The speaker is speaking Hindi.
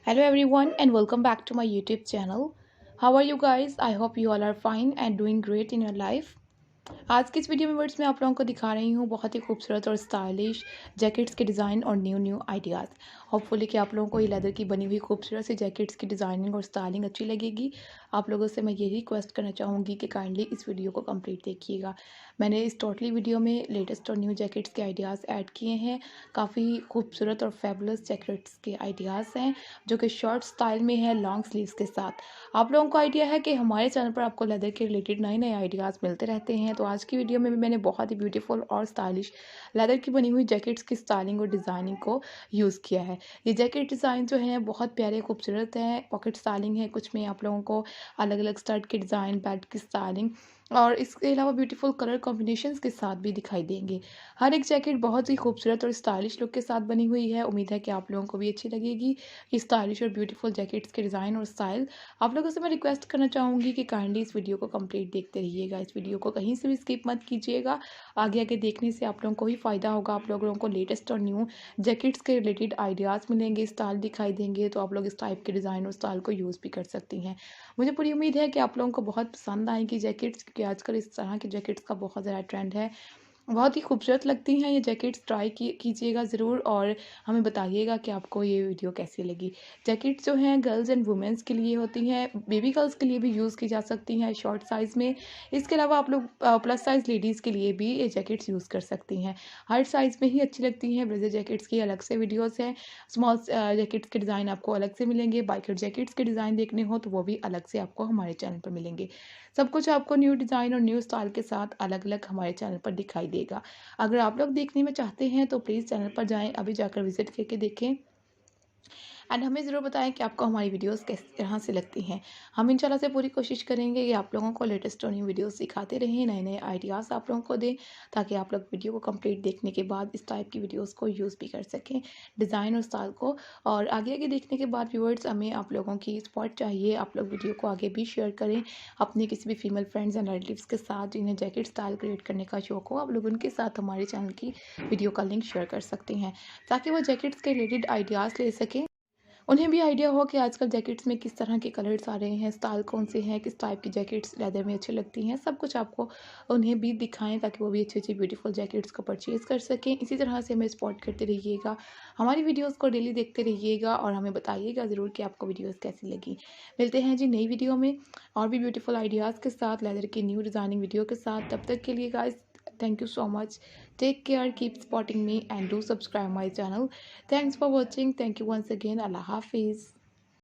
Hello everyone and welcome back to my YouTube channel. How are you guys? I hope you all are fine and doing great in your life. आज की इस वीडियो में वर्ड्स मैं आप लोगों को दिखा रही हूँ बहुत ही खूबसूरत और स्टाइलिश जैकेट्स के डिज़ाइन और न्यू आइडियाज़। होपफुली कि आप लोगों को ये लेदर की बनी हुई खूबसूरत सी जैकेट्स की डिज़ाइनिंग और स्टाइलिंग अच्छी लगेगी। आप लोगों से मैं यही रिक्वेस्ट करना चाहूँगी कि काइंडली इस वीडियो को कंप्लीट देखिएगा। मैंने इस टोटली वीडियो में लेटेस्ट और न्यू जैकेट्स के आइडियाज़ ऐड किए हैं। काफ़ी खूबसूरत और फेबुलस जैकेट्स के आइडियाज़ हैं जो कि शॉर्ट स्टाइल में है लॉन्ग स्लीव्स के साथ। आप लोगों को आइडिया है कि हमारे चैनल पर आपको लेदर के रिलेटेड नए नए आइडियाज़ मिलते रहते हैं। तो आज की वीडियो में भी मैंने बहुत ही ब्यूटीफुल और स्टाइलिश लेदर की बनी हुई जैकेट्स की स्टाइलिंग और डिज़ाइनिंग को यूज़ किया है। ये जैकेट डिज़ाइन जो हैं बहुत प्यारे खूबसूरत हैं। पॉकेट स्टाइलिंग है, कुछ में आप लोगों को अलग अलग स्टड के डिज़ाइन, बेल्ट की स्टाइलिंग और इसके अलावा ब्यूटीफुल कलर कॉम्बिनेशंस के साथ भी दिखाई देंगे। हर एक जैकेट बहुत ही खूबसूरत और स्टाइलिश लुक के साथ बनी हुई है। उम्मीद है कि आप लोगों को भी अच्छी लगेगी ये स्टाइलिश और ब्यूटीफुल जैकेट्स के डिज़ाइन और स्टाइल। आप लोगों से मैं रिक्वेस्ट करना चाहूँगी कि काइंडली इस वीडियो को कंप्लीट देखते रहिएगा। इस वीडियो को कहीं से भी स्किप मत कीजिएगा। आगे आगे देखने से आप लोगों को ही फ़ायदा होगा। आप लोगों को लेटेस्ट और न्यू जैकेट्स के रिलेटेड आइडियाज़ मिलेंगे, स्टाइल दिखाई देंगे, तो आप लोग इस टाइप के डिज़ाइन और स्टाइल को यूज़ भी कर सकती हैं। मुझे पूरी उम्मीद है कि आप लोगों को बहुत पसंद आएगी जैकेट्स, क्योंकि आजकल इस तरह की जैकेट्स का बहुत ज़्यादा ट्रेंड है। बहुत ही खूबसूरत लगती हैं ये जैकेट्स। ट्राई कीजिएगा ज़रूर और हमें बताइएगा कि आपको ये वीडियो कैसी लगी। जैकेट्स जो हैं गर्ल्स एंड वुमेंस के लिए होती हैं, बेबी गर्ल्स के लिए भी यूज़ की जा सकती हैं शॉर्ट साइज़ में। इसके अलावा आप लोग प्लस साइज़ लेडीज़ के लिए भी ये जैकेट्स यूज़ कर सकती हैं। हर साइज़ में ही अच्छी लगती हैं। ब्लेज़र जैकेट्स की अलग से वीडियोज़ हैं। स्मॉल जैकेट्स के डिज़ाइन आपको अलग से मिलेंगे। बाइकर जैकेट्स के डिज़ाइन देखने हो तो वो भी अलग से आपको हमारे चैनल पर मिलेंगे। सब कुछ आपको न्यू डिज़ाइन और न्यू स्टाइल के साथ अलग-अलग हमारे चैनल पर दिखाई देगा। अगर आप लोग देखने में चाहते हैं तो प्लीज़ चैनल पर जाएँ, अभी जाकर विज़िट करके देखें। एंड हमें ज़रूर बताएं कि आपको हमारी वीडियोस किस तरह से लगती हैं। हम इंशाल्लाह से पूरी कोशिश करेंगे कि आप लोगों को लेटेस्ट और न्यू वीडियोस सिखाते रहें, नए नए आइडियाज़ आप लोगों को दें, ताकि आप लोग वीडियो को कंप्लीट देखने के बाद इस टाइप की वीडियोस को यूज़ भी कर सकें, डिज़ाइन और स्टाइल को। और आगे आगे देखने के बाद व्यूअर्स, हमें आप लोगों की सपोर्ट चाहिए। आप लोग वीडियो को आगे भी शेयर करें अपने किसी भी फीमेल फ्रेंड्स एंड रिलेटिव्स के साथ जिन्हें जैकेट स्टाइल क्रिएट करने का शौक हो। आप लोग उनके साथ हमारे चैनल की वीडियो का लिंक शेयर कर सकते हैं, ताकि वो जैकेट्स के रिलेटेड आइडियाज़ ले सकें। उन्हें भी आइडिया हो कि आजकल जैकेट्स में किस तरह के कलर्स आ रहे हैं, स्टाइल कौन से हैं, किस टाइप की जैकेट्स लेदर में अच्छी लगती हैं। सब कुछ आपको उन्हें भी दिखाएँ, ताकि वो भी अच्छी-अच्छी ब्यूटीफुल जैकेट्स को परचेज़ कर सकें। इसी तरह से हमें सपोर्ट करते रहिएगा। हमारी वीडियोज़ को डेली देखते रहिएगा और हमें बताइएगा ज़रूर कि आपको वीडियोज़ कैसी लगी। मिलते हैं जी नई वीडियो में और भी ब्यूटीफुल आइडियाज़ के साथ, लेदर की न्यू डिज़ाइनिंग वीडियो के साथ। तब तक के लिए guys, thank you so much. Take care, keep supporting me and do subscribe my channel. Thanks for watching. Thank you once again. Allah Hafiz.